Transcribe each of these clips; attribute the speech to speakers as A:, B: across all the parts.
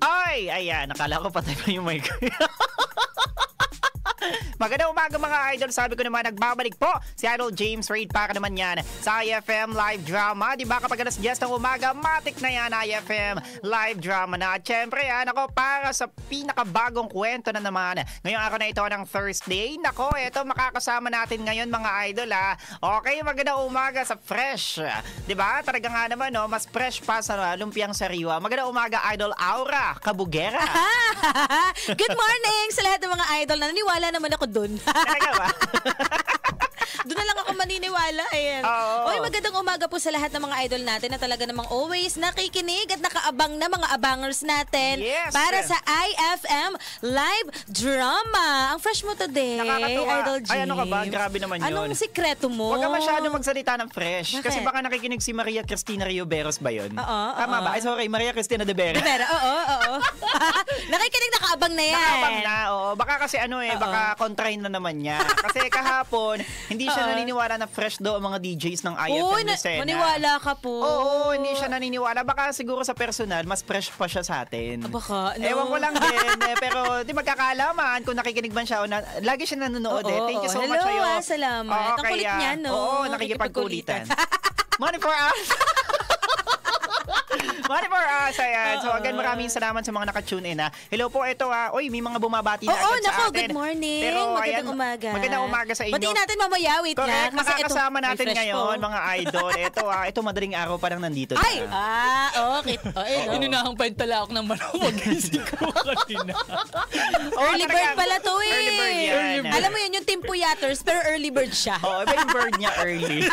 A: Ay, ayan, nakala ko patay pa yung mic. Magandang umaga mga idol. Sabi ko naman, nagbabalik po si Idol James Reid para naman yan sa IFM Live Drama. Diba kapag alas 10 ng umaga, matik na yan IFM Live Drama na. At syempre yan, ako para sa pinakabagong kwento na naman. Ngayong araw na ito ng Thursday. Nako, eto makakasama natin ngayon mga idol ha. Okay, magandang umaga sa Fresh. Diba? Talaga nga naman no, mas fresh pa sa lumpiang sariwa. Magandang umaga Idol Aura Kabugera.
B: Good morning sa lahat ng mga idol. Naniniwala naman ako dun.
A: Talaga ba?
B: Doon na lang ako maniniwala. Ayan. Oy, magandang umaga po sa lahat ng mga idol natin na talaga namang always nakikinig at nakaabang na mga abangers natin para sa IFM Live Drama. Ang fresh mo today,
A: Nakakatawa.
B: Idol James.
A: Ay, ano ka ba? Grabe naman yun.
B: Anong sikreto mo?
A: Huwag ka masyado magsalita ng fresh.
B: Bakit?
A: Kasi baka nakikinig si Maria Cristina Rioberos ba yun?
B: Oo.
A: Tama ba? Ay, sorry, Maria Cristina de Vera.
B: Pero, oo. Nakikinig, nakaabang na yan.
A: Nakaabang na, oo. Baka kasi baka kontrahin na naman niya. Kasi kahapon, hindi siya naniniwala na fresh daw ang mga DJs ng IFM Lucena.
B: Maniwala ka po.
A: Oo, hindi siya naniniwala. Baka siguro sa personal, mas fresh pa siya sa atin.
B: Baka, no?
A: Ewan ko lang din. Pero di magkakaalaman kung nakikinig man siya o lagi siya nanonood eh. Thank you so much sa'yo.
B: Hello, salamat.
A: Oo,
B: Ang kulit niya, no?
A: Oo, nakikipagkulitan. Money for us. Money for us, ayan. So again, maraming salamat sa mga naka-tune in ha. Hello po, ito ha. Uy, may mga bumabati na agad sa atin.
B: Good morning.
A: Pero
B: magandang umaga.
A: Magandang umaga sa inyo.
B: Batiin natin mamaya, wait
A: Correct,
B: lang.
A: makakasama natin ngayon, mga idol. Ito madaling araw pa lang nandito na.
B: Ay! Okay.
C: Inunahang pa yung talak ng manawag. Ko kanina.
B: Early bird pala to eh.
A: Early bird yan.
B: Alam mo yun, yung Team Puyaters, pero early bird siya.
A: Oo, iba yung bird niya early.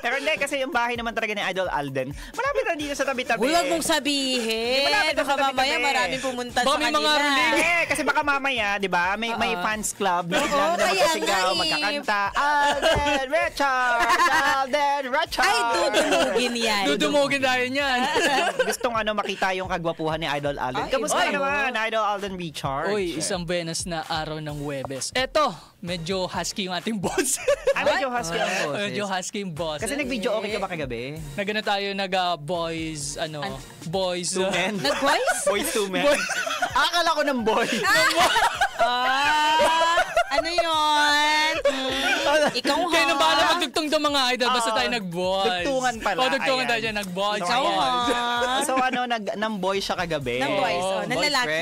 A: Pero hindi, kasi yung bahay naman talaga ni Idol Alden, malapit na dito sa tabi-tabi.
B: Huwag mong sabihin.
A: Malapit na sa
B: Baka mamaya
A: tabi-tabi.
B: maraming pumunta
C: Baka
B: sa
C: may
B: kanila.
C: mga ruling.
A: Kasi baka mamaya, di ba, may fans club na biglang na
B: kaya
A: magkasigaw,
B: nga eh.
A: magkakanta. Alden Richard! Alden Richard!
B: Ay, dudumugin yan.
C: Dudumugin tayo niyan.
A: Gustong makita yung kagwapuhan ni Idol Alden.
B: Ay,
A: Kamusta
B: ay,
A: naman, Idol Alden Richard?
C: Uy, isang benas na araw ng Huwebes. Eto, medyo husky yung ating boss.
A: Medyo husky ang boses.
C: Medyo husky yung boss.
A: Kasi nag-video okay ka ba kagabi?
C: Nagana tayo boys, boys.
A: Two men?
B: Nag-voice?
A: Boys to men? Akala ko ng boy.
B: Ano yun? Ikaw ha?
C: Kaya nang bahala magdugtong ng mga idol, basta tayo nag-boys.
A: Dugtungan pala.
C: Dugtungan
A: Ayan.
C: tayo dyan, nag-boys.
A: Ikaw
B: ha?
A: So nang boy siya kagabi?
B: Ng voice, ng lalaki.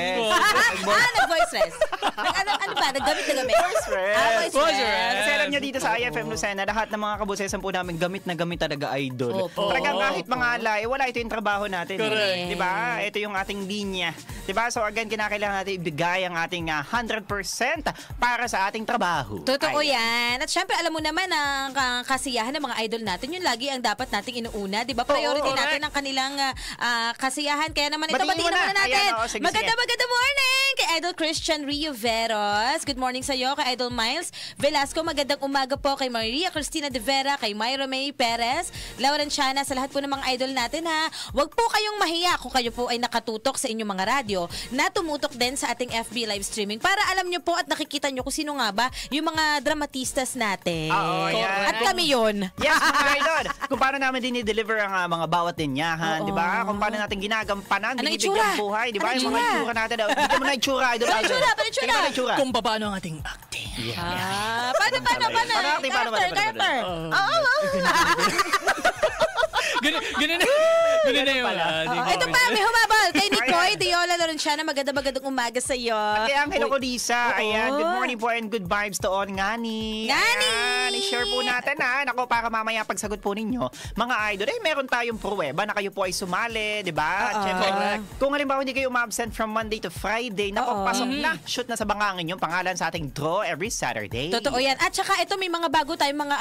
B: Nag-voice rest. Ano ba? Naggamit na gamit?
A: Voice rest.
B: Voice rest.
A: Kasi alam niyo dito sa IFM Lucena, lahat ng mga kabusesan po namin gamit na gamit talaga idol.
B: Opo.
A: Talagang kahit mga alay, wala ito yung trabaho natin.
C: Correct.
A: Di ba? Ito yung ating linya. Di ba? So again, kinakailangan natin ibigay ang ating 100% para sa ating trabaho.
B: Totoo
A: Ayan.
B: yan. At syempre, alam mo naman ang kasiyahan ng mga idol natin, yun lagi ang dapat nating inuuna. Di ba? Priority
A: Oo,
B: natin ang kanilang kasiyahan. Kaya naman ito,
A: Batiin
B: batiin
A: mo na.
B: naman natin.
A: Ayan, sige.
B: Maganda morning kay Idol Christian Rio Veros. Good morning sa iyo, kay Idol Miles Velasco. Magandang umaga po kay Maria Cristina de Vera, kay Myra May Perez, Lauren Chana, sa lahat po ng mga idol natin ha. Huwag po kayong mahiya kung kayo po ay nakatutok sa inyong mga radyo na tumutok din sa ating FB live streaming para alam nyo po at nakikita nyo kung sino nga ba yung mga dramatistas natin.
A: Oo, yan.
B: At kami yun.
A: Yes, mga idol. Kung paano namin dinideliver ang mga bawat linyahan,
B: Oo.
A: di ba? Kung paano natin ginagampanan,
B: Anong
A: binibigyan
B: itsura?
A: buhay, di ba?
B: Anong
A: Yung mga
B: itsura?
A: itsura natin. Bigyan mo na itsura, idol.
B: Anong itsura? Anong itsura?
A: Tingnan mo na itsura.
C: Kung paano ang ating acting.
B: Paano? Character.
C: Ganun na yung
B: Ito pa, may humabal kay Nicoy Diola Lorenciana. Magandang umaga sa iyo.
A: At kay Angelo Colisa, ayan, good morning po and good vibes to all, Ngani.
B: Ngani!
A: Ayan, i-share po natin ha. Nako, para mamaya pagsagot po ninyo, mga idol, meron tayong pruweba na kayo po ay sumali, di ba? At syempre, kung halimbawa hindi kayo ma-absent from Monday to Friday, nako, pasok na. Shoot na sa bangangin yung pangalan sa ating draw every Saturday.
B: Totoo yan. At saka ito, may mga bago tayong mga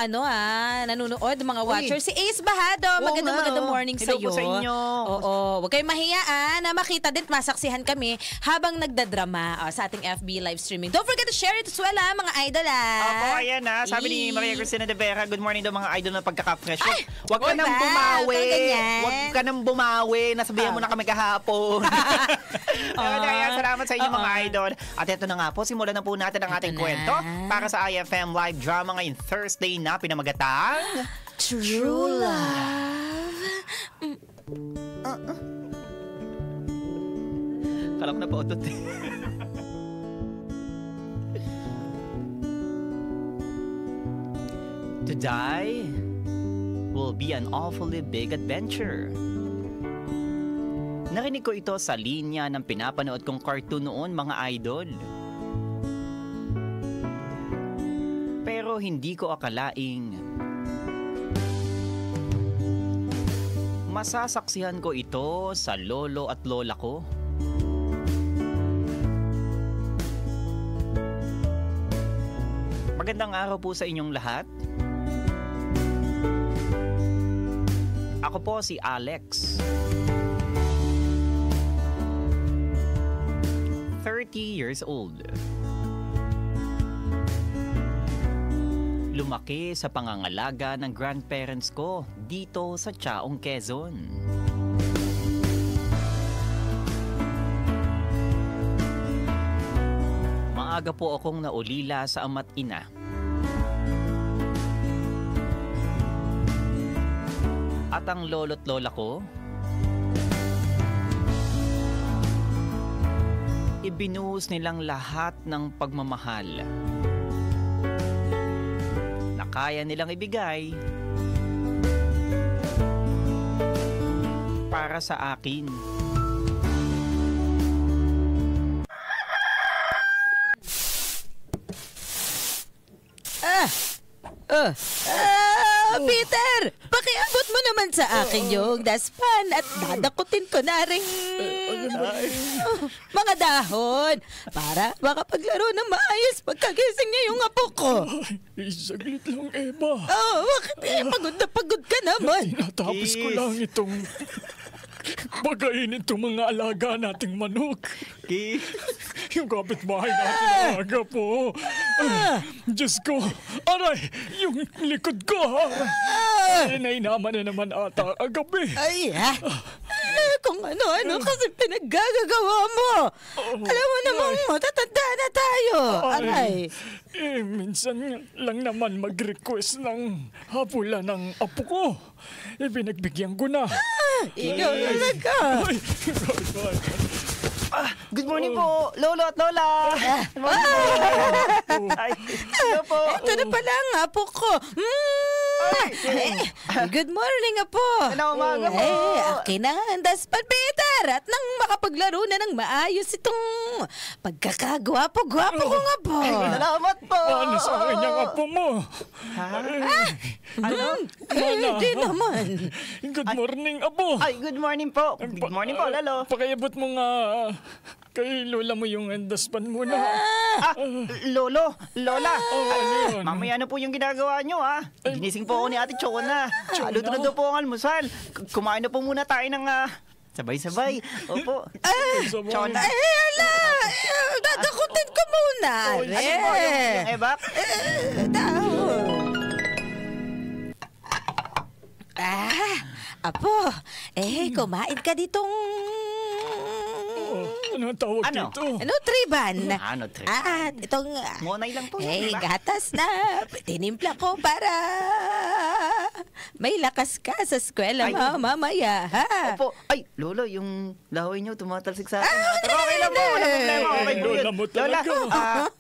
B: nanonood, mga watchers. Si Ace Bahado, magandang morning sa
A: Hello
B: iyo.
A: po sa inyo.
B: Oo, huwag kayong mahiyaan na makita din, masaksihan kami habang nagdadrama sa ating FB live streaming. Don't forget to share it as well, mga idol.
A: Opo, ayan ha. Sabi ni Maria Cristina de Vera, good morning daw mga idol na pagkaka-fresh.
B: Ay,
A: Huwag ka nang
B: ba?
A: bumawi.
B: Huwag ganyan.
A: Huwag ka nang bumawi. Nasabihan mo na kami kahapon. Kaya salamat sa inyo mga idol. At ito na nga po, simulan na po natin ang ating
B: Ito na.
A: kwento para sa IFM Live Drama ngayong Thursday na pinamagatang
B: True love.
A: Kala ko na pautot. To die will be an awfully big adventure. Narinig ko ito sa linya ng pinapanood kong cartoon noon, mga idol. Pero hindi ko akalaing masasaksihan ko ito sa lolo at lola ko. Magandang araw po sa inyong lahat. Ako po si Alex. 30 years old. Lumaki sa pangangalaga ng grandparents ko dito sa Chaong, Quezon. Maaga po akong naulila sa ama't ina. At ang lolo't lola ko, ibinuhos nilang lahat ng pagmamahal na kaya nilang ibigay para sa akin.
B: Peter! Pakiabot mo naman sa akin yung daspan at dadakutin ko na rin mga dahon para makapaglaro ng maayos pagkagising niya yung apo ko.
D: Saglit lang, Eva.
B: Bakit pagod na pagod ka naman?
D: Tinatapos ko lang itong bagayin itong mga alaga nating manok. Yung kapitbahay natin ang aga po. Diyos ko, aray, yung likod ko. Nainama na naman ata agabi.
B: Kung ano-ano kasi pinaggagawa mo. Alam mo namang matatanda na tayo. Aray.
D: Minsan lang naman mag-request ng hapulan ng apo ko. Pinagbigyan ko na.
B: Ikaw talaga.
A: Good morning po, lolo at lola. Ay, hello po.
B: Ito na pala ang apo ko. Good morning, apo.
A: Ano umaga po?
B: Akin na ang daspan, Peter. At nang makapaglaro na ng maayos itong pagkakagwapo-gwapo kong apo.
A: Salamat po.
D: Ano sa akin yung apo mo?
A: Ano?
B: Hindi naman.
D: Good morning, apo.
A: Ay, good morning po. Good morning po, lalo.
D: Pakiabot mo nga kay lola mo yung daspan muna.
A: Lolo, lola.
D: Ano yun?
A: Mamaya na po yung ginagawa nyo, ha? Ginising po ako ni Ate Chona. Luto na daw po ang almusal. Kumain na po muna tayo ng sabay-sabay. Opo. Chona.
B: Dadakutin ko muna.
A: Ano po, yung ebak?
B: Apo, kumain ka ditong
D: Ano ang tawag
A: Ano?
D: dito?
B: Nutriban.
A: Nutriban.
B: At itong
A: Ngonay lang po yun, diba?
B: gatas na tinimpla ko para may lakas ka sa eskwela
A: Ay.
B: mamaya, ha?
A: Opo. Ay, lolo, yung lahoy nyo tumatalsik sa akin. Pero okay lang po. Walang problema. Okay po yun.
D: Lola mo talaga.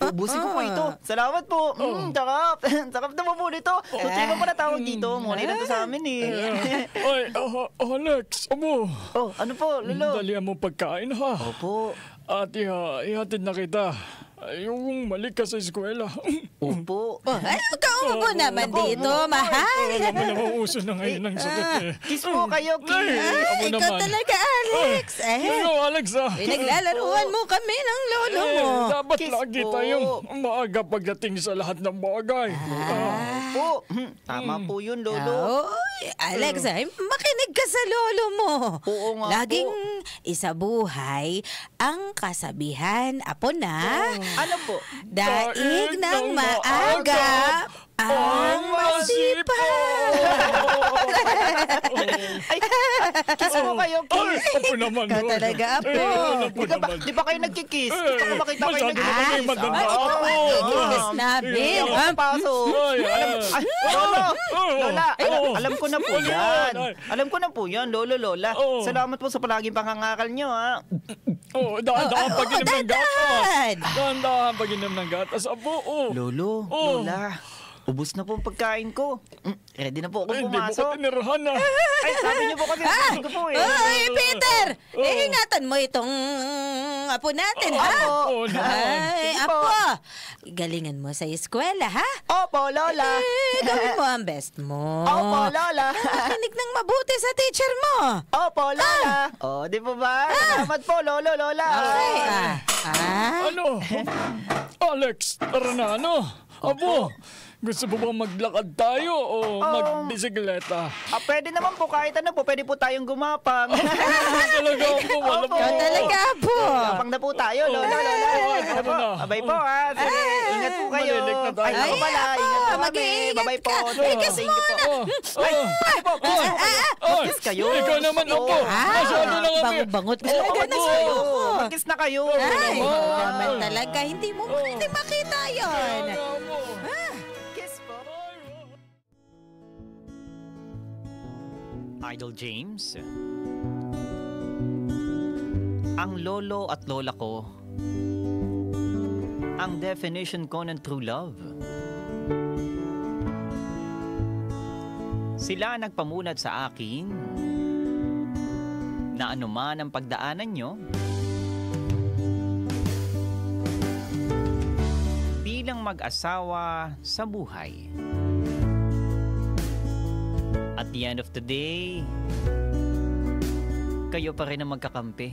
A: Ubusin ko po ito. Salamat po. Sarap. Sarap naman po nito. Nutriban po na tawag dito. Ngonay lang to sa amin eh.
D: Ay, Alex, amo.
A: Oh, ano po, lolo?
D: Dalihan mo pagkain, ha?
A: Opo.
D: At ihatid na kita. Yung mali ka sa eskwela.
A: Opo.
B: Ikaw mo naman dito, mahal.
D: Alam mo naman uso na ngayon ng sakit eh.
A: Kiss po kayo, kiss.
D: Amo
B: Ikaw
D: naman.
B: talaga, Alex.
D: Ano, Alex,
B: Pinaglalaruan mo kami ng lolo mo.
D: Dapat
A: Kiss
D: lagi
A: po.
D: tayong maaga pagdating sa lahat ng bagay.
A: Opo. Tama po yun, lolo.
B: Oy, Alex, makinig ka sa lolo mo.
A: Oo nga
B: Laging isa buhay ang kasabihan, apo na.
A: Ano po?
B: Daig ng maaga Ang masipag.
A: Ay, kiss mo kayo,
D: Ay,
A: kiss.
D: apo naman.
B: Ka talaga, apo.
D: Apo
A: Di ba,
D: naman.
A: di ba kayo nagkikiss? Gusto ko makita kayo
D: Masyado na
A: nagkikiss.
D: kayo maganda,
A: Ay,
D: apo.
B: Kiss namin.
A: Ay, paso.
D: Ay, ay.
A: Ay, Lolo!
D: Oh.
A: Lola,
D: Oh.
A: alam ko na po
D: Ano
A: yan.
D: yan? Ay.
A: Alam ko na po yan, Lolo, Lola.
D: Oh.
A: Salamat po sa palaging pangangakal nyo, ha.
D: Oh, dahan-dahan pag-inom ng gatas.
B: dahan.
D: Dahan-dahan pag-inom ng gatas, apo. Oh.
A: Lolo,
D: Oh.
A: Lola, ubus na po ang pagkain ko. Ready na po akong
D: Ay, hindi mo ko
A: pumasok.
D: tinirahan na.
A: Ay, sabi niyo po kasi sabi ko po eh.
B: Oy, Peter! Ingatan mo itong apo natin, ha?
A: Opo.
D: Oo naman.
B: Ay,
A: Sige po.
B: apo. Galingan mo sa eskwela, ha?
A: Opo, Lola.
B: Gawin mo ang best mo.
A: Opo, Lola.
B: Nakikinig ng mabuti sa teacher mo.
A: Opo, Lola. Oh, di po ba? Salamat po, Lolo, Lola.
B: Okay,
D: Ano? Alex, tara na, ano? Apo, gusto mo bang maglakad tayo o magbisikleta?
A: Pwede naman po kahit ano po. Pwede po tayong gumapang.
D: Talaga po, wala po.
B: Ikaw talaga, apo.
A: Gumapang na po tayo, Lola, Lola. Ano po?
D: na.
A: Abay po, ha. Sige, ingat po kayo.
D: Malilig na tayo.
A: Ay, ako pala.
B: Ay,
A: Ingat po kami.
B: mag-iingat
A: Babay po.
B: ka.
A: Thank
B: Kiss
A: you po. Ay, ay po, kiss po kayo.
D: Ay,
A: Kiss kayo.
D: ikaw naman,
A: Oo.
D: Apo. Masyado na kami.
B: Bangot talaga na
A: Kiss
B: sa'yo.
A: kayo. Mag-kiss na kayo.
B: Ay,
A: Oo.
B: naman talaga. Hindi mo hindi makita yon.
A: Kiss po. Idol James. Ang lolo at lola ko, ang definition ko ng true love. Sila nagpamulat sa akin na anuman ang pagdaanan nyo, bilang mag-asawa sa buhay. At the end of the day, kayo pa rin ang magkakampi.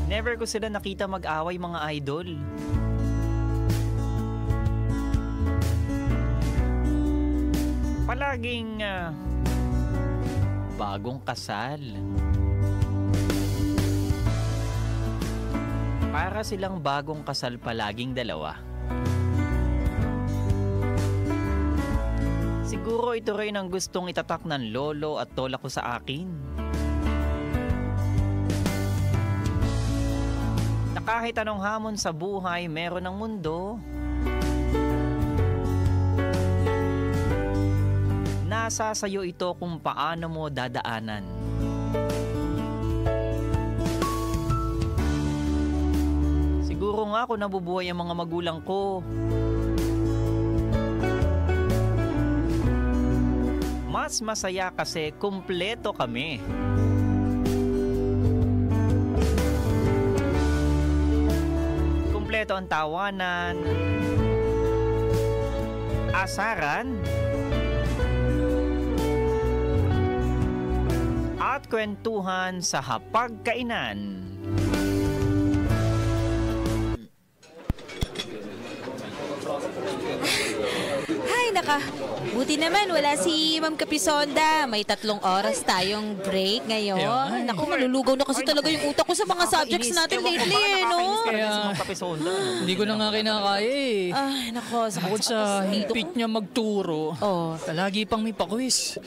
A: Never ko sila nakita mag-away, mga idol. Palaging bagong kasal. Para silang bagong kasal palaging dalawa. Siguro ito rin ang gustong itatak ng lolo at lola ko sa akin. Na kahit anong hamon sa buhay, meron ng mundo. Nasa sayo ito kung paano mo dadaanan. Siguro nga kung nabubuhay ang mga magulang ko, mas masaya kasi kumpleto kami. Kumpleto ang tawanan, asaran, at kwentuhan sa hapagkainan.
B: Ay, buti naman wala si Ma'am Kapisonda. May 3 oras tayong break ngayon.
C: Ayun.
B: Naku, malulugaw na kasi talaga yung utak ko sa mga subjects natin lately, eh, no?
C: Kaya- Hindi ko na nga kinakaya eh.
B: Ay, nako.
C: Bukod sa higpit niya magturo,
B: Oh.
C: lagi pang may pakwis.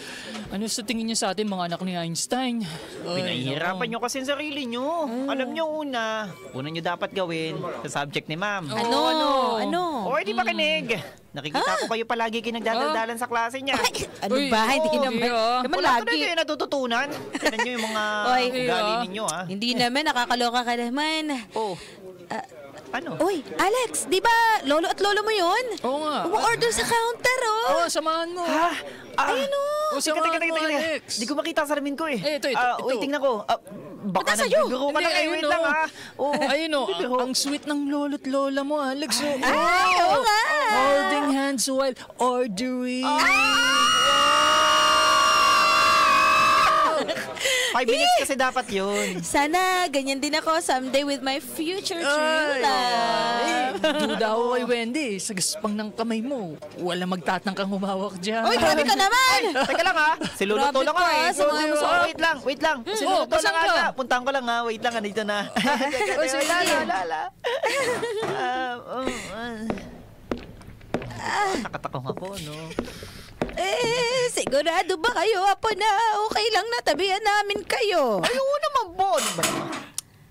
C: Ano sa tingin niya sa atin, mga anak ni Einstein?
A: Pinahihirapan nyo kasi ang sarili nyo. Alam nyo una nyo dapat gawin sa subject ni ma'am.
B: Ano?
A: O, di ba kinig? Nakikita ko kayo palagi kinagdadaldalan sa klase niya.
B: Ano
C: Uy,
B: ba? Hindi
C: oo,
B: naman.
C: yeah.
B: Naman
A: Wala ko na
B: lagi.
A: kayo natututunan. Tignan nyo yung mga
B: Oy.
A: ugali
C: Yeah.
A: ninyo, ha?
B: Hindi naman, nakakaloka ka naman.
A: Oh. Ano?
B: Uy, Alex, di ba lolo at lolo mo yun?
C: Oo nga.
B: Umu-order sa counter, oh.
C: Oo, samahan mo.
A: Ha?
B: Ayun, oh.
C: O, samahan mo, Alex.
A: Di ko makita sa salamin ko eh.
C: Ito.
A: Uy, tingnan ko. Baka
B: Ba't nasa'yo?
A: nagbibiro ka na
C: Hindi,
A: kayo.
C: ayun,
A: Wait lang,
C: oh.
A: ha? Oh.
C: Ayun o,
A: Nagbibiro.
C: ang sweet ng lolo't lola mo, Alex.
B: Ay, oo nga.
C: Holding hands while ordering.
A: 5 minutes kasi dapat yun.
B: Sana ganyan din ako someday with my future true love.
C: Duda ako kay Wendy. Sa gaspang ng kamay mo, wala magtatangkang humawak dyan.
B: Uy, grabe ka naman!
A: Teka lang ha. Si Lolo
B: Grabe
A: to lang
B: ka,
A: ha.
B: sa mga mo.
A: Wait lang. Si Lolo to lang
C: pasan ka.
A: ha. Puntahan ko lang ha. Wait lang, dito na. Nakatakong ako, no?
B: Sigurado ba kayo, Apo, na okay lang na tabihan namin kayo?
A: Ay, oo naman po. Ano ba naman?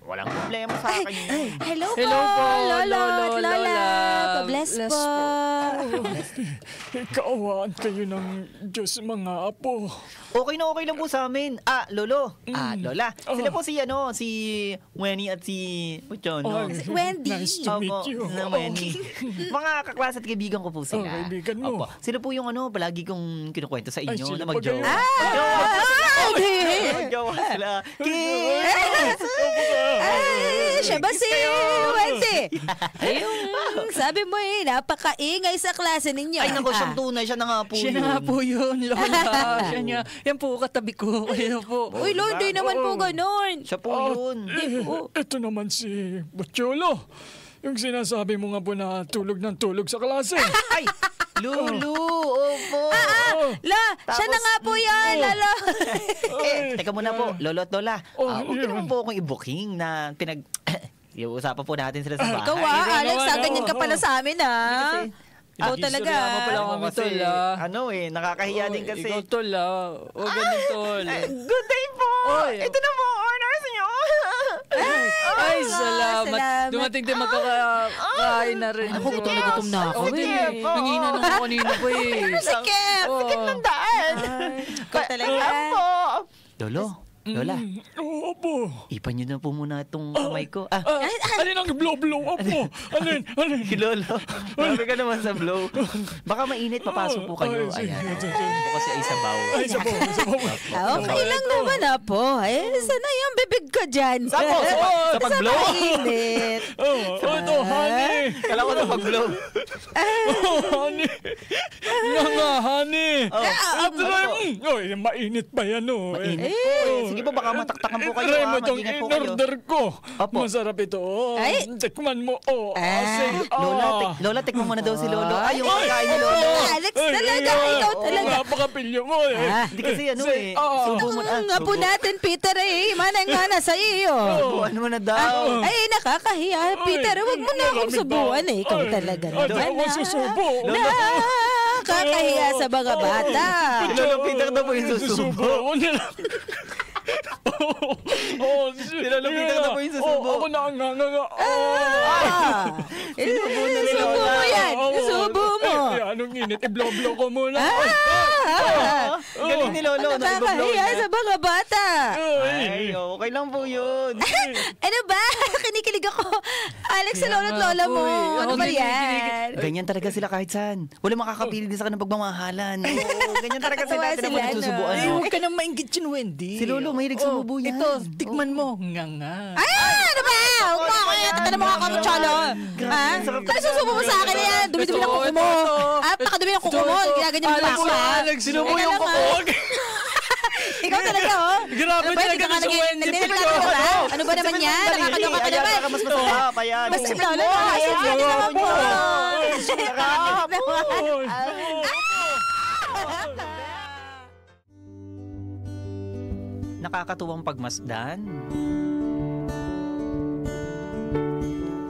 A: Walang problema sa akin yun.
B: Hello po,
C: Hello po,
B: Lolo at
C: Lola.
B: Lola. Pa-bless
C: Bless
B: po.
D: Kaawaan kayo ng Diyos mga apo.
A: Okay lang po sa amin. Lolo. Lola. Sila po si Wenny at si Puchon.
D: Oh,
B: Wendy.
D: Nice to meet you.
A: Wenny. Mga kaklase at kaibigan ko po sila.
D: Kaibigan mo.
A: Opo. Sila po yung palagi kong kinukwento sa inyo
D: sila
A: na
D: ba
A: mag-jowa.
D: kayo?
A: Mag-jowa sila.
B: Siya ba si Wendy? Yung sabi mo napakaingay sa klase ninyo.
A: Ay, naku, siyang tunay. Siya na nga po
C: Siya
A: yun.
C: na nga po yun, Lola. Siya niya. Yan po, katabi ko. Ayun po.
B: Uy, Lord, di naman po ganun.
A: Siya po yun.
D: Ito naman si Butcholo. Yung sinasabi mo nga po na tulog ng tulog sa klase.
A: Ay, Lulu. Opo.
B: Siya na nga po yan, Lolo.
A: Teka muna po, Lolo at Lola. Huwag
D: yun.
A: naman po akong i-booking na iuusapan po natin sila sa bahay.
B: Ikaw Alex, ganyan ka pala sa amin, Ikaw talaga.
C: Istorya mo pala kami,
A: Kasi,
C: tol,
A: nakakahiya din kasi.
C: Ikaw, tol, O, ganun, tol.
A: Good day po!
C: Oy.
A: Ito na po, honors nyo!
C: Ay, salamat.
B: salamat.
C: Dumating din magkakain na rin.
B: Ako, gutom na gutom na ako.
C: Nangina na ako kanina po
B: Sikip!
A: Sakit ng daan!
B: Ikaw talaga.
A: Apo! Lolo, Lola,
D: Oo po.
A: ipan nyo na po muna itong kamay ko.
D: Alin ang blow apo? Alin?
A: Lolo, sabi ka naman sa blow. Baka mainit, papasok po kayo. Ayan. Po kasi ay sabaw.
D: Ay, sabaw.
B: Okay lang naman, Apo. Sana yung bibig ka dyan.
A: Sa pag-blow?
B: Mainit.
D: Ito, honey.
A: Kala ko na pag-blow.
D: Honey. Nga, honey. Ito na mainit pa yan,
A: Mainit po. Sige po, baka mataktakan po kayo.
D: Try mo itong
A: Mag-ingat po kayo.
D: in-order ko.
A: Opo.
D: Masarap ito.
B: Ay.
D: Tikman mo.
A: Lola, tikman mo na daw si Lolo. Ay, yung pagkain ni Lolo.
B: Alex talaga, ikaw talaga.
D: Napakapilyo mo
A: Hindi kasi subo mo na.
B: Ang apo natin, Peter, manang-mana sa iyo.
A: Subuan mo na daw.
B: Ay, nakakahiya. Peter, wag mo na akong subuan Ikaw talaga
D: Hindi
B: naman.
D: ako susubo.
B: Nakakahiya sa mga bata.
A: Si Lolo Peter daw po yung susubo.
D: Ako nila.
A: Lolo Peter na po yung susubo.
D: Ako na ang nga.
B: Subo mo yan. Subo mo.
D: Anong init? I-blow-blow ko muna.
A: Galing ni Lolo.
B: Nakakahiya sa mga bata.
A: Ay, okay lang po yun.
B: Ano ba? Kinikilig ako. Alex, sa lolo at lola mo. Ano ba yan?
A: Ganyan talaga sila kahit saan. Wala makakapilig din sa kanang pagmamahalan. Oo, ganyan talaga sila.
B: Tawa
A: Ito
B: sila,
A: naman susubuan.
C: Ay,
A: mo.
C: huwag ka nang maingit yun, Wendy.
A: Si Lolo, mahilig sa bubo yan.
C: Ito, tikman mo. Nga.
B: Ano ba? Huwag mo ako yan. Tata na mo ako cholo. Ha? Kaya susubo mo sa akin na yan. Dumi-dumi ng kuko mo. Napakadumi ng kuko mo. Ginaganyan mo pa ako.
C: Alex, sinubo yung kuko.
B: Ikaw talaga,
C: Grabe
B: Ano ba,
C: talaga
B: hindi ka
C: si Wendy.
B: nagdidikta ka ba? Ano ba naman yan? Nakakaloka ka naman.
A: Mas masarap. Ayan.
B: Mas lolo, nakakasip naman po.
A: Nakakatuwang pagmasdan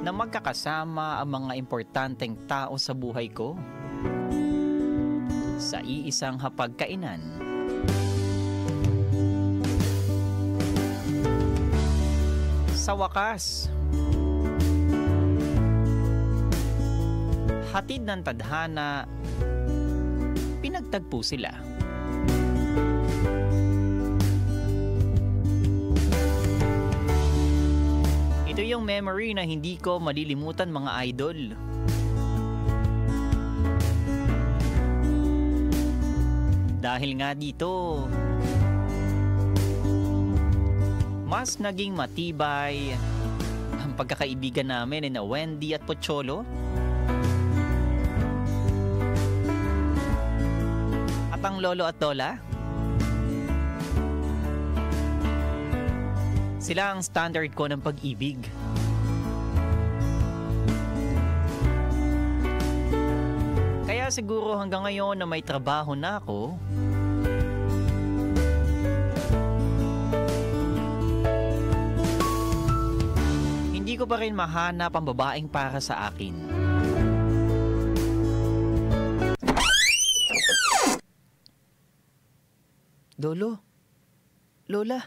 A: na magkakasama ang mga importanteng tao sa buhay ko sa iisang hapagkainan. Sa wakas, hatid ng tadhana, pinagtagpo sila. Ito yung memory na hindi ko malilimutan, mga idol. Dahil nga dito, mas naging matibay ang pagkakaibigan namin ni Wendy at Pocholo. At ang lolo at lola, Sila ang standard ko ng pag-ibig. Kaya siguro hanggang ngayon na may trabaho na ako, hindi ko pa rin mahanap ang babaeng para sa akin. Lolo? Lola?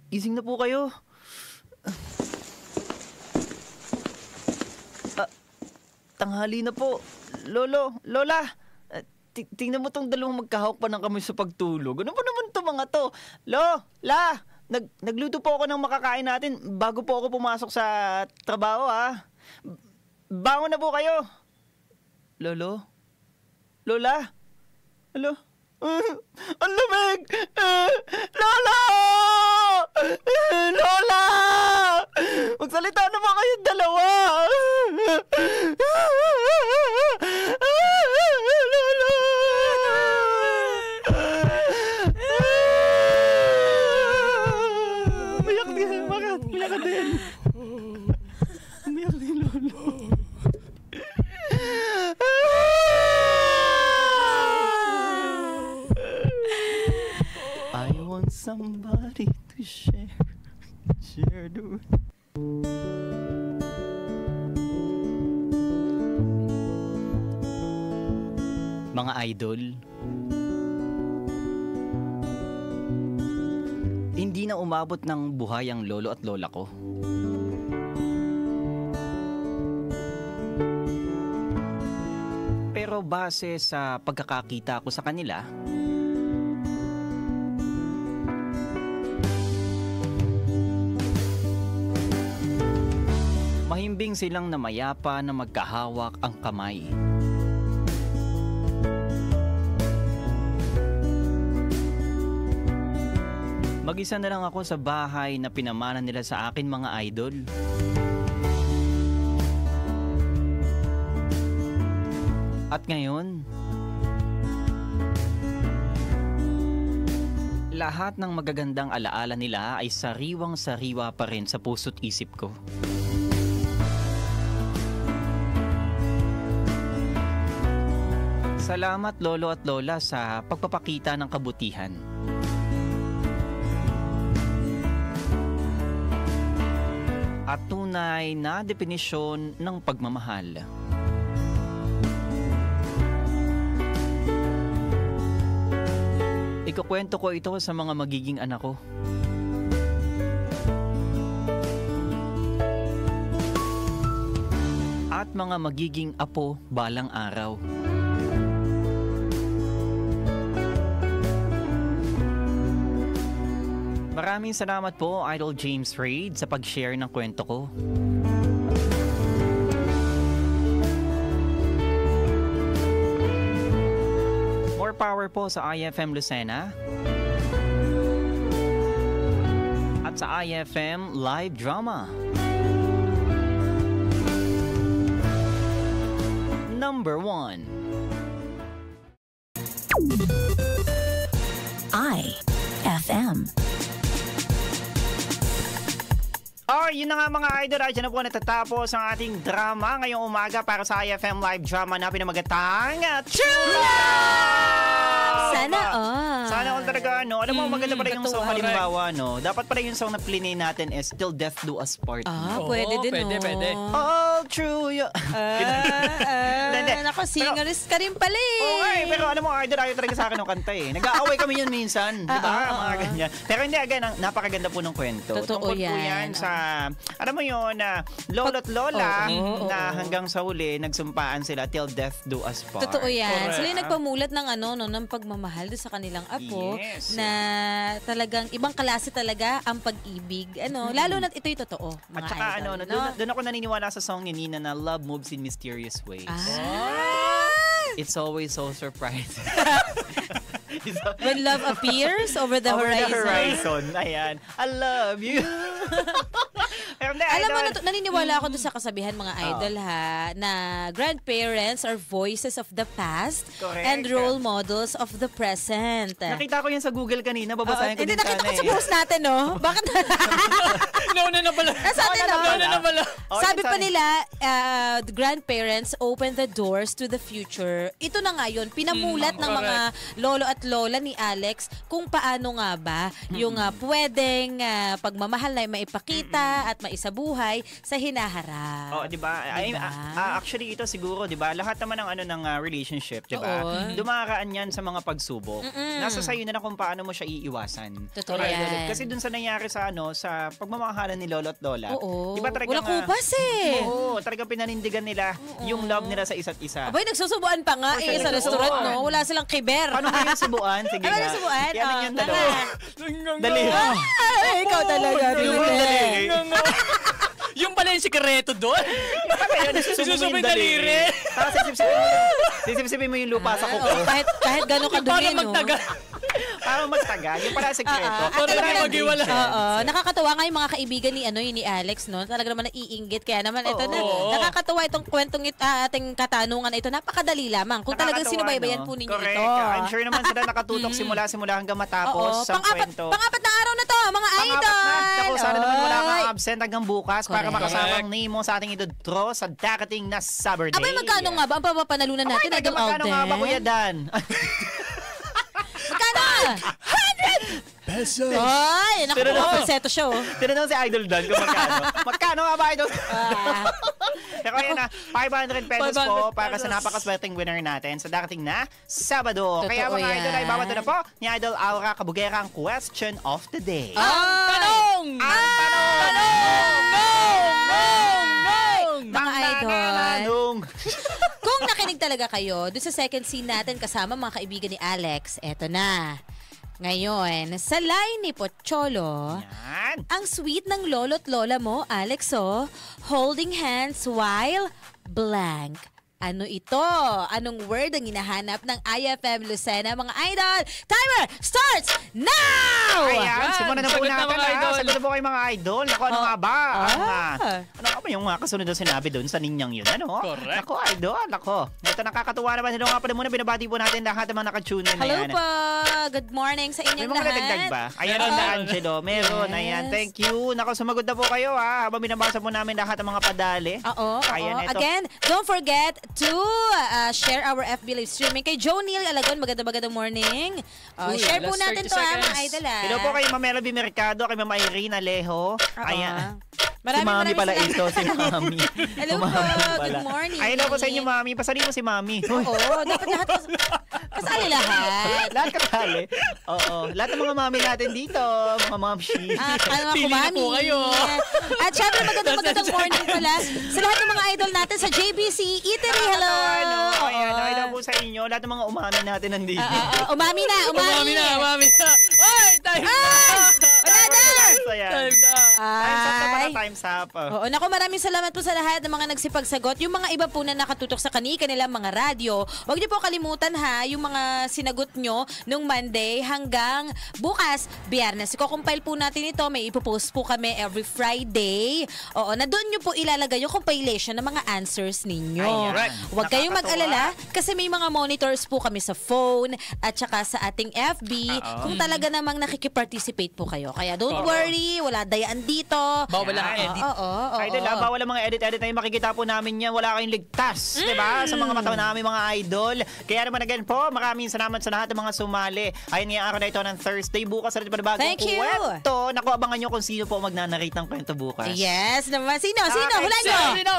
A: Gising na po kayo. Tanghali na po. Lolo, Lola, tingnan mo tong dalawang magkahawak pa ng kamay sa pagtulog. Ano ba naman to mga to? La, nagluto po ako ng makakain natin bago po ako pumasok sa trabaho, ha? Bangon na po kayo. Lolo? Lola? Hello? Ang lamig! Lola! Lola! Magsalita naman kayong dalawa! Lola! Umiyak din. Bakit? Umiyak ka din. Umiyak din, Lolo. I want somebody to share the mga idol, hindi na umabot ng buhay ang lolo at lola ko. Pero base sa pagkakakita ko sa kanila, mahimbing silang namayapa na magkahawak ang kamay. Mag-isa na lang ako sa bahay na pinamana nila sa akin, mga idol. At ngayon, lahat ng magagandang alaala nila ay sariwang-sariwa pa rin sa puso't isip ko. Salamat, Lolo at Lola, sa pagpapakita ng kabutihan. At tunay na definisyon ng pagmamahal. Ikukwento ko ito sa mga magiging anak ko. At mga magiging apo balang araw. Maraming salamat po, Idol James Reid, sa pag-share ng kwento ko. More power po sa IFM Lucena at sa IFM Live Drama. Number 1.
E: IFM.
A: Oh, yun na nga mga idol. Diyan na po natatapos ang ating drama ngayong umaga para sa IFM Live Drama na pinamagatang True Love!
B: Sana all.
A: Sana all talaga, no? Alam mo, maganda pa rin yung song
C: Correct.
A: halimbawa, no? Dapat pa rin yung song na plinay natin is Till Death Do Us Part.
B: Ah, pwede din,
C: pwede.
A: All true. Hindi.
B: Nako, singerist ka rin pala eh.
A: Oo nga eh, pero alam mo, idol, ayaw talaga sa akin ng kanta eh. Nag-aaway kami yun minsan, di ba? Mga ganyan. Pero hindi, again, napakaganda po ng kwento.
B: Totoo
A: Tungkol po
B: yan.
A: yan sa, alam mo yun, lolo at lola, na hanggang sa huli, nagsumpaan sila till death do us part.
B: Totoo yan.
C: Correct.
B: Sila yung nagpamulat ng ng pagmamahal doon sa kanilang apo.
A: Yes.
B: Na talagang ibang klase talaga ang pag-ibig. Lalo na ito'y totoo, mga
A: At saka
B: idol.
A: doon ako naniniwala sa song ni Nina na love moves in mysterious ways. It's always so surprising.
B: When love appears over the horizon.
A: Ayan. I love you. Pero hindi,
B: Alam mo,
A: idol.
B: naniniwala ako doon sa kasabihan mga idol ha, na grandparents are voices of the past
A: Correct.
B: and role models of the present.
A: Nakita ko yan sa Google kanina, babasahin ko
B: Hindi,
A: din
B: nakita
A: sana
B: ko sa post natin, no? Bakit?
C: Nauna na pala.
B: Nasa atin, no?
C: Nauna na pala.
A: Oh,
B: Sabi
A: yun,
B: pa
A: sorry.
B: nila, the grandparents open the doors to the future. Ito na nga yun, pinamulat ng mga lolo at lola ni Alex kung paano nga ba yung pwedeng pagmamahal na maipakita at maisabuhay sa hinaharap.
A: Oh, 'di ba?
B: Diba?
A: Actually ito siguro, 'di ba? Lahat naman ng ng relationship, 'di ba?
B: Oo.
A: Dumakaan 'yan sa mga pagsubok. Nasa sayo na kung paano mo siya iiwasan.
B: Totoo
A: Correct.
B: yan.
A: Kasi dun sa nangyari sa sa pagmamahalan ni lolo at lola.
B: Oo.
A: 'Di ba talagang
B: Wala kupas eh.
A: Oo, talagang pinanindigan nila yung love nila sa isa't isa.
B: Abay, nagsusubuan pa nga
A: Oo,
B: sa restaurant, no? Wala silang kiber.
A: Paano kayo subuan? Sige
B: Ano
A: nga.
B: yung subuan?
A: Kaya
B: Oh,
A: yung dalawa. Dali.
B: Ay, ikaw talaga.
C: Yung pala yung sikreto doon.
A: Susubing
C: daliri.
A: Tapos sisipsipin mo yung lupa sa kuko.
B: Kahit gano'n ka
C: Para
B: dumi, no?
C: magtagal.
A: Para magtagal. Yung pala sekreto.
B: At talaga
C: maghiwalay.
B: Oo, nakakatawa nga yung mga kaibigan ni ni Alex, no? Talaga naman naiinggit. Kaya naman ito na, nakakatawa itong kwentong ating katanungan na ito. Napakadali lamang. Kung talagang
A: Nakakatawa,
B: sinubaybayan
A: no?
B: po ninyo
A: Correct.
B: ito.
A: I'm sure naman sila nakatutok simula hanggang matapos sa kwento.
B: Pang-apat na araw na to, mga idol!
A: Naku, sana naman wala kang
B: Oy.
A: absent hanggang bukas para
B: Correct.
A: makasama ang name mo sa ating idodro sa darating na Saturday.
B: Abay, magkano nga ba ang papapanalunan natin,
A: Ay,
B: Idol
A: magkano nga ba, Kuya
B: Alden?
A: Dan?
B: Magkano?
D: Pesos.
B: Ay, naku,
A: Pero no.
B: falsetto show.
A: Tinanong si Idol Dan kung magkano. Magkano nga ba, Idol?
B: Ah.
A: Pero ayun na, 500 pesos
C: 500
A: po para sa
C: pesos.
A: napakaswerteng winner natin sa darating na Sabado.
B: Totoo
A: Kaya mga
B: yan.
A: Idol ay babato na po ni Idol Aura Kabugera ang question of the day.
C: Tanong!
A: Ang tanong!
B: Mga idol.
A: Tanong!
B: Kung nakinig talaga kayo doon sa second scene natin kasama mga kaibigan ni Alex, eto na. Ngayon, sa line ni Pocholo,
A: Yan.
B: ang sweet ng lolo't lola mo, Alex, oh, holding hands while blank. Ano ito? Anong word ang hinahanap ng IFM Lucena, mga idol? Timer starts now!
A: Ayan, simulan na po
C: Sagot na,
A: natin.
C: mga idol.
A: Sagot na po kayo mga idol. Naku, ano nga ba? Ano nga ba yung kasunod na sinabi doon sa ninyang yun? Ano?
C: Correct.
A: Naku, idol. Naku. Ito nakakatuwa naman. Ito nga pala muna. Binabati po natin lahat ng mga nakatune in na
B: Hello
A: yan.
B: po! Good morning sa
A: May
B: inyong
A: mga
B: lahat.
A: nadagdag ba? Ayan ang Angelo. Meron.
B: Yes.
A: Ayan. Thank you. Naku, sumagot na po kayo ha. Habang binabasa po namin lahat ng mga padali.
B: Oo,
A: Ayan,
B: oo.
A: ito.
B: Again, don't forget to share our FB live streaming. Kay Joe Neil Alagon, magandang morning.
C: Uy,
B: Share po
C: last
B: natin
C: 30
B: to
C: seconds.
B: mga idol.
A: Hello po kay Ma'am Melody Mercado, kay Ma'am Irene Alejo. Ayan. Si Mami pala ito, si Mami.
B: Hello po, good morning.
A: Ay, hello po sa inyo, Mami. Pasalin mo si Mami.
B: Oo, dapat lahat. Kasali lahat.
A: Lahat kasali. Oo. Lahat ng mga mami natin dito, mga momshi.
B: Ano ako,
C: Pili na
B: mami.
C: po kayo.
B: At syempre, magandang morning pala sa lahat ng mga idol natin sa JBC Eatery. Hello.
A: Ano? Ayan,
B: Oo.
A: hello po sa inyo. Lahat ng mga umami natin nandito.
B: Umami na, umami.
C: Umami na. Ay, time na.
B: Wala na.
A: Ayan.
C: Time na.
A: Time's up na pala,
B: Ay.
A: time's up.
B: Oo, naku, maraming salamat po sa lahat ng mga nagsipagsagot. Yung mga iba po na nakatutok sa kanilang mga radyo, huwag niyo po kalimutan ha, yung mga sinagot nyo nung Monday hanggang bukas, Biyernes. Iko-compile po natin ito. May ipopost po kami every Friday. Oo, na doon nyo po ilalagay yung compilation ng mga answers ninyo.
A: Ayan.
C: Correct.
B: Huwag kayong
A: Nakakatuwa.
B: mag-alala kasi may mga monitors po kami sa phone at saka sa ating FB kung talaga namang nakikiparticipate po kayo. Kaya don't worry, wala dayaan dito.
C: Bawal lang
A: Yan.
C: edit.
B: Oo.
A: Idol, bawal ang mga edit-edit na yung makikita po namin yan. Wala kayong ligtas, di ba? Sa mga mata namin mga idol. Kaya naman again po, maraming salamat sa lahat ng mga sumali. Ayun nga araw na ito ng Thursday. Bukas na rin pa bagong
B: Thank you.
A: kwento. Naku, abangan nyo kung sino po magnanarrate ng kwento bukas.
B: Yes naman. Sino? Sino?
A: Okay,
B: Hulaan nyo!
C: Sino?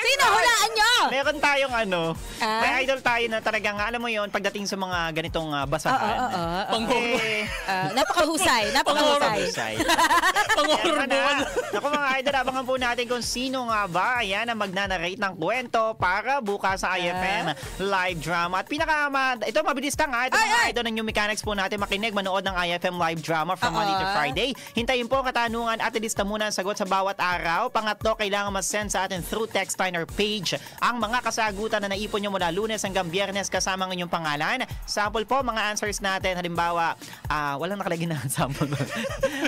B: Sino? Hulaan nyo!
A: Meron tayong
B: Ah?
A: may idol tayo na talagang, alam mo yon pagdating sa mga ganitong basahan.
C: Panghorror.
A: Eh,
B: Napakahusay. Napakahusay.
A: Husay.
C: Panghorror
A: Yan na.
C: doon.
A: Naku mga idol, abangan po natin kung sino nga ba ayan ang magnanarrate ng kwento para bukas sa IFM live drama. At ito mabilis lang ha. Ito mga idol ng New Mechanics po natin makinig, manood ng IFM live drama from Monday to Friday. Hintayin po ang katanungan at ilista muna ang sagot sa bawat araw. Pangatlo, kailangan mas-send sa atin through text line or page ang mga kasagutan na naipon nyo mula Lunes hanggang Biyernes kasama ng inyong pangalan. Sample po mga answers natin. Halimbawa, walang nakalagay na sample.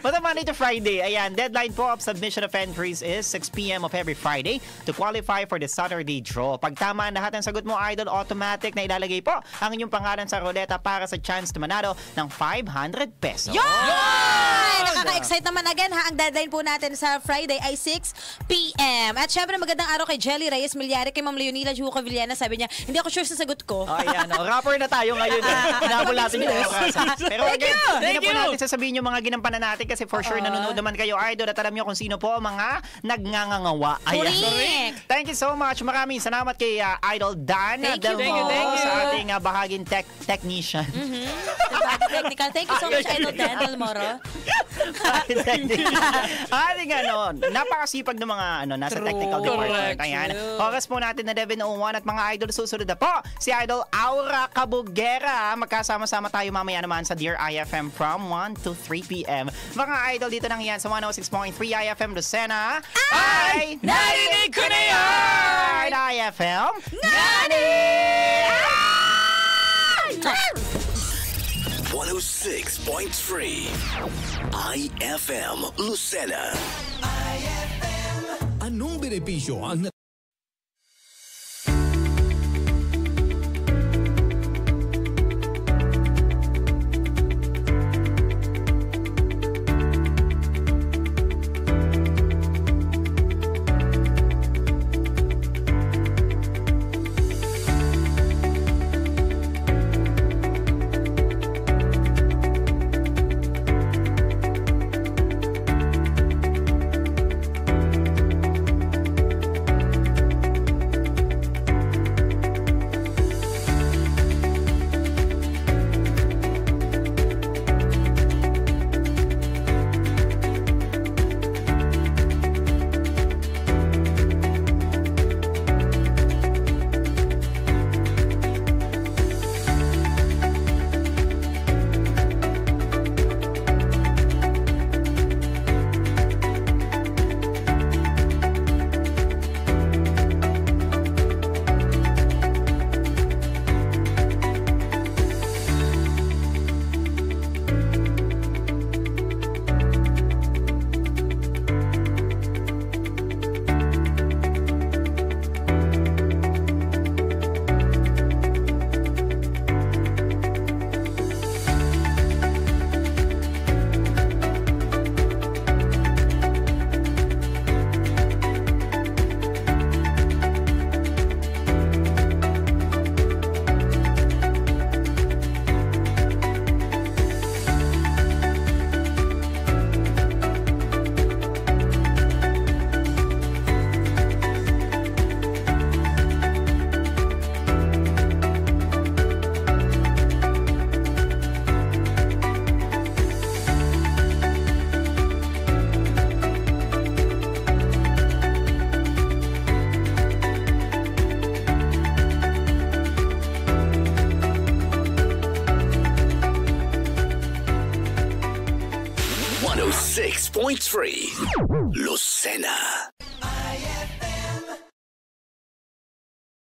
A: Basta Monday to Friday. Ayan, deadline po of submission of entries is 6 p.m. of every Friday to qualify for the Saturday draw. Pag tama ang lahat ng sagot mo, Idol, automatic na ilalagay po ang inyong pangalan sa ruleta para sa chance to manalo ng 500 pesos.
B: Yun! Nakaka-excite naman again ha. Ang deadline po natin sa Friday ay 6 p.m. At syempre magandang araw kay Jelly Reyes Milyari, kay Ma'am Leonila Juca Villana. Sabi niya, hindi ako sure sa sagot ko.
A: Oh, ayan. Rapper na tayo ngayon. Hinabol natin yung oras. Pero again, hindi na po natin sasabihin yung mga ginampanan natin kasi for sure nanonood naman kayo, Idol, at alam nyo kung sino po ang mga nagngangangawa. Ayan.
B: Correct.
A: Thank you so much. Maraming salamat kay Idol Dan Delmo sa ating bahaging technician.
B: Technical. Thank you so much, Idol Dan Delmoro.
A: Ating napakasipag ng mga nasa technical department. Ayan. Oras po natin na 11:01 at mga Idol, susunod na po si Idol Aura Cabugera. Magkasama-sama tayo mamaya naman sa Dear IFM from 1 to 3 p.m. Mga Idol, dito lang yan sa 106.3 IFM Lucena. Ay! Narinig ko na yan! IFM? Narinig!
F: 106.3 IFM Lucena.
G: Anong benepisyo ang
F: .3 Lucena.